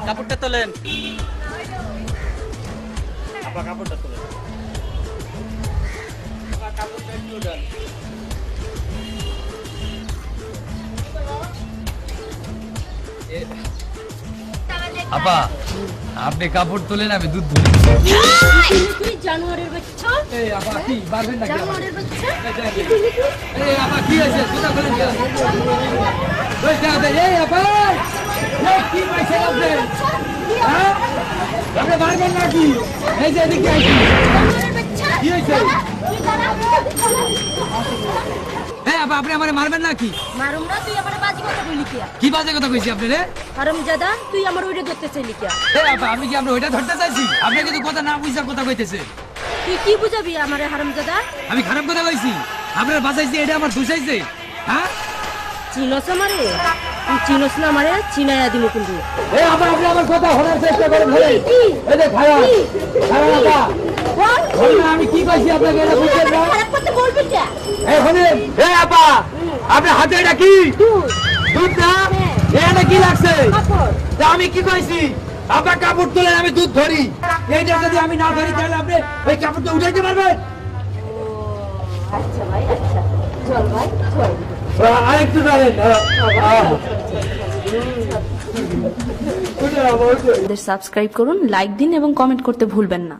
কাপড়টা তোলেন। আপা কাপড়টা তোলেন। আপা কাপড়টা একটু দেন। আপা আপনি কাপড় তোলেন, আমি দুধ ধরি। তুই জানোয়ারের বাচ্চা, এই আপা কি পারবেন নাকি? জানোয়ারের বাচ্চা। এই আপা কি হয়েছে? জুতা খুলেন কেন? ওই দাদা, এই আপা এই কি পাইছেন আপনি? হ্যাঁ আপনি পারবেন নাকি? এই যে এদিকে আসি। জানোয়ারের বাচ্চা। কি হয়েছে? তুই দাঁড়া। এই আপা আপনি আমারে মারবেন নাকি? মারুম না, তুই আমার বাজি কথা কইলি কিয়া? কি বাজে কথা কইছি আপনি রে? হারামজাদা, তুই আমার ওইটা ধরতে চাইলি কিয়া? এই আপা আমি কি আপনি ওইটা ধরতে চাইছি? আপনি কিন্তু কথা না বুঝা কথা কইতেছে। তুই কি বুঝাবি আমারে হারামজাদা? আমি খারাপ কথা কইছি? আপনার বাঁচাইছি এটা আমার দোষাইছে? হ্যাঁ চিনস আমারে? তুই চিনস না আমারে? চিনাইয়া দিমু কিন্তু। এই আপা আপনি আমার কথা শোনার চেষ্টা করেন ধরে। কি? এই যে খারাপ খারাপ আপা বল। বল না, আমি কি কইছি আপনাকে এটা বুঝছেন না? খারাপ করতে বলবি কিয়া? এই শুনেন, এই আপা আপনার হাতে এটা কি? তুই দুধ না? হ্যাঁ। এটা কি লাগছে? কাপড়। তা আমি কি কইছি? আপনার কাপড় তোলেন, আমি দুধ ধরি। এইটা যদি আমি না ধরি তাহলে আপনি ওই কাপড়টা উঠাইতে পারবেন? আচ্ছা ভাই, আচ্ছা। চল ভাই, চল। আরেকটু ধরেন। সাবস্ক্রাইব করুন, লাইক দিন এবং কমেন্ট করতে ভুলবেন না।